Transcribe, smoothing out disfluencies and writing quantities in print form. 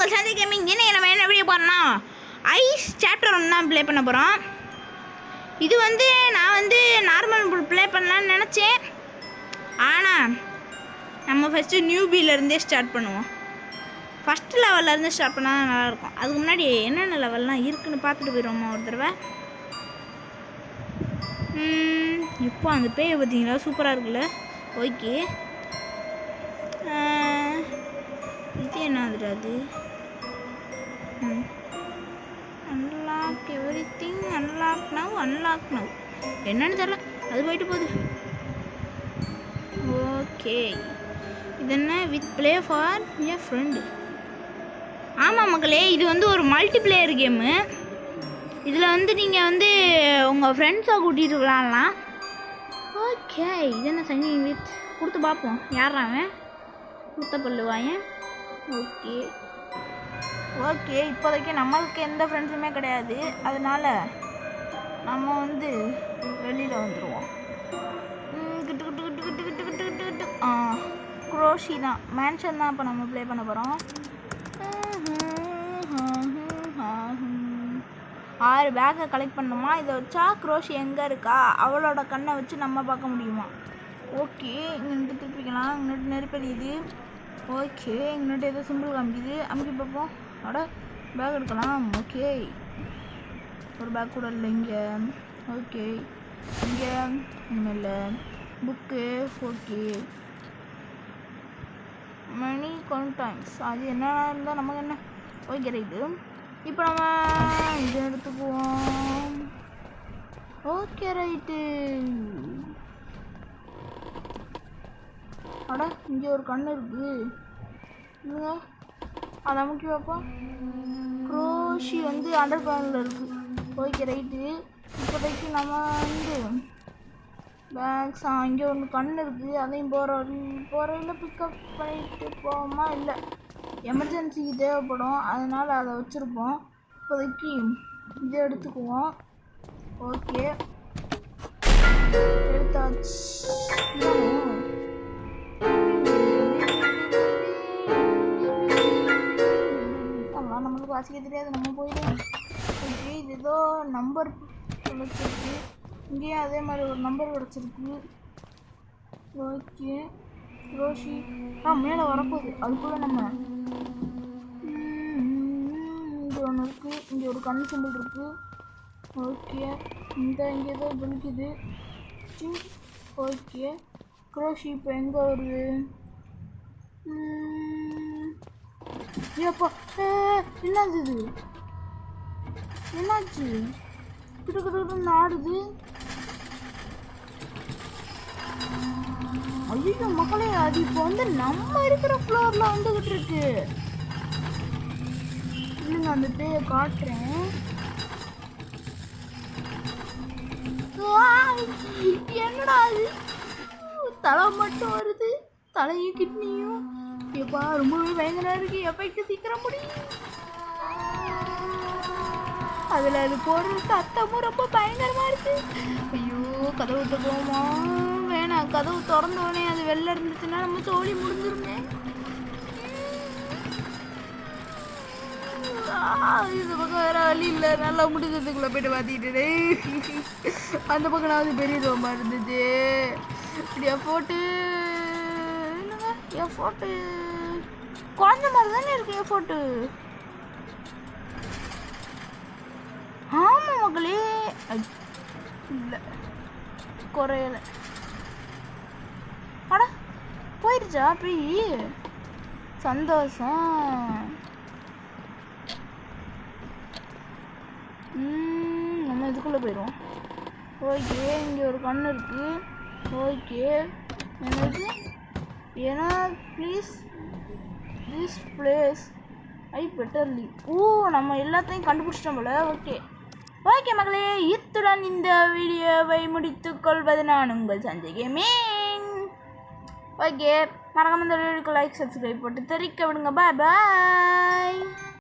உங்கள் சந்தை கேமிங். நம்ம என்ன வீடியோ போகிறோம்னா ஐஸ் சாப்டர் 1 தான் ப்ளே பண்ண போகிறோம். இது நான் நார்மல் ப்ளே பண்ணலான்னு நினச்சேன். ஆனால் நம்ம ஃபஸ்ட்டு நியூபியிலேருந்தே ஸ்டார்ட் பண்ணுவோம். ஃபஸ்ட்டு லெவல்லேருந்து ஸ்டார்ட் பண்ணால் தான் நல்லாயிருக்கும். அதுக்கு முன்னாடி என்னென்ன லெவல்லாம் இருக்குதுன்னு பார்த்துட்டு போயிடுவோமா ஒரு தடவை. இப்போ அந்த பேயை பார்த்தீங்களா, சூப்பராக இருக்குல்ல. ஓகே, இது என்னது? அது அன்லாக் எவ்ரிதிங், அன்லாக் நவ் என்னன்னு தெரியல, அது போயிட்டு போகுது. ஓகே, இது என்ன? With play for a friend. ஆமாம் மக்களே, இது ஒரு மல்டிப்ளேயர் கேமு. இதில் நீங்கள் உங்கள் ஃப்ரெண்ட்ஸை கூட்டிகிட்டு விளாட்லாம். ஓகே, இது என்ன? சைனிங் வித் கொடுத்து பார்ப்போம். யாராங்க கொடுத்த பல்லுவாயன்? ஓகே ஓகே, இப்போதைக்கு நம்மளுக்கு எந்த ஃப்ரெண்ட்ஸுமே கிடையாது. அதனால் நம்ம வெளியில் வந்துடுவோம். கிட்டு கிட்டு கிட்டு கிட்டு கிட்டு கிட்டு கிட்டு கிட்டு குரோஷி தான், மேன்ஷன் தான் இப்போ நம்ம ப்ளே பண்ண போகிறோம். 6 பேக்கை கலெக்ட் பண்ணணுமா? இதை வச்சா குரோஷி எங்கே இருக்கா அவளோட கண்ணை வச்சு நம்ம பார்க்க முடியுமா? ஓகே, இங்கிட்டு திருப்பிக்கலாம். இங்கிட்டு நெருப்பெரியுது. ஓகே, இங்கிட்ட ஏதோ சிம்பிள் காமிக்குது, அமுக்கி பார்ப்போம். அட, பேக் எடுக்கலாம். ஓகே, ஒரு பேக் கூட இல்லை இங்கே. ஓகே, இங்கே ஒன்றும் இல்லை. புக்கு. ஓகே, மணி கான்டாக்ட்ஸ், அது என்ன இருந்தால் நமக்கு என்ன? ஓகே ரைட்டு, இப்போ நம்ம இதை எடுத்துக்குவோம். Okay right. அட, இங்கே ஒரு கண்ணு இருக்குது இல்லைங்க, அதை அமுக்கி வைப்போம். குரோஷி அண்டர் கிரவுண்டில் இருக்குது. ஓகே ரைட்டு, இப்போதைக்கு நம்ம பேக்ஸ் இங்கே ஒன்று கண்ணு இருக்குது, அதையும் போகிறையில் பிக்கப் பண்ணிட்டு போவோமா? இல்லை, எமர்ஜென்சிக்கு தேவைப்படும், அதனால் அதை வச்சுருப்போம். இப்போதைக்கு இதை எடுத்துக்குவோம். ஓகே, எடுத்தாச்சு. அதெல்லாம் நம்மளுக்கு வாசிக்க தெரியாது, நம்ம போயிடுவோம். ஓகே, இது ஏதோ நம்பர் கிடச்சிருக்கு. இங்கேயும் அதே மாதிரி ஒரு நம்பர் கிடச்சிருக்கு. ஓகே, ரோஷி மேலே வரப்போகுது, அதுக்குள்ளே நம்ம இங்கே ஒன்று இருக்குது, இங்கே ஒரு கண் சிம்பிள் இருக்குது. ஓகே, இங்கே ஏதோ ஜொலிக்குது. ஓகே, குரோஷி இப்போ எங்கே வருது? ஏப்பா, என்னது இது? என்னாச்சு? கிட்ட ஆடுது. ஐயோ மக்களே, அது இப்போ நம்ம இருக்கிற ஃப்ளோரில் வந்துக்கிட்டு இருக்கு. இல்லைங்க, அந்த பேயை காட்டுறேன். என்னடா அது? தலை மட்டும் வருது, தலையும் கிட்னியும். எப்பா, ரொம்பவே பயங்கரம் இருக்கு. எப்பைக்கு சீக்கிரம் முடியும். அதில் அது போடுற சத்தமும் ரொம்ப பயங்கரமாக இருக்கு. ஐயோ, கதவு விட்டு போமா? வேணாம், கதவு திறந்தோடனே அது வெளில இருந்துச்சுன்னா நம்ம சோழி முடிஞ்சிருமே. இந்த பக்கம் வேற வழி இல்லை, நல்லா முடிஞ்சதுக்குள்ளே போய்ட்டு மாற்றிக்கிட்டே. அந்த பக்கம் நான் பெரிய ரோமா இருந்துச்சு. இப்படி எஃபோர்ட்டு இல்லைங்க, எஃபோர்ட்டு குழந்த மாதிரி தானே இருக்கு எஃபோர்ட்டு. ஆமாம் மக்களே, இல்லை குறையலை. அட, போயிடுச்சா? போய் சந்தோஷம். நம்ம இதுக்குள்ளே போயிடுவோம். ஓகே, இங்கே ஒரு கண்ணு இருக்குது. ஓகே, என்னது? ஏன்னா ப்ளீஸ் திஸ் பிளேஸ் ஐ பெட்டர்லி. நம்ம எல்லாத்தையும் கண்டுபிடிச்சிட்டோம் போல. ஓகே ஓகே மக்களே, இத்துடன் இந்த வீடியோவை முடித்துக் கொள்வது நான் உங்கள் சஞ்சய் கேமிங். ஓகே, மறக்காம இந்த வீடியோக்கு லைக் சப்ஸ்கிரைப் போட்டு தெரிவிக்க விடுங்க. பாய் பாய்.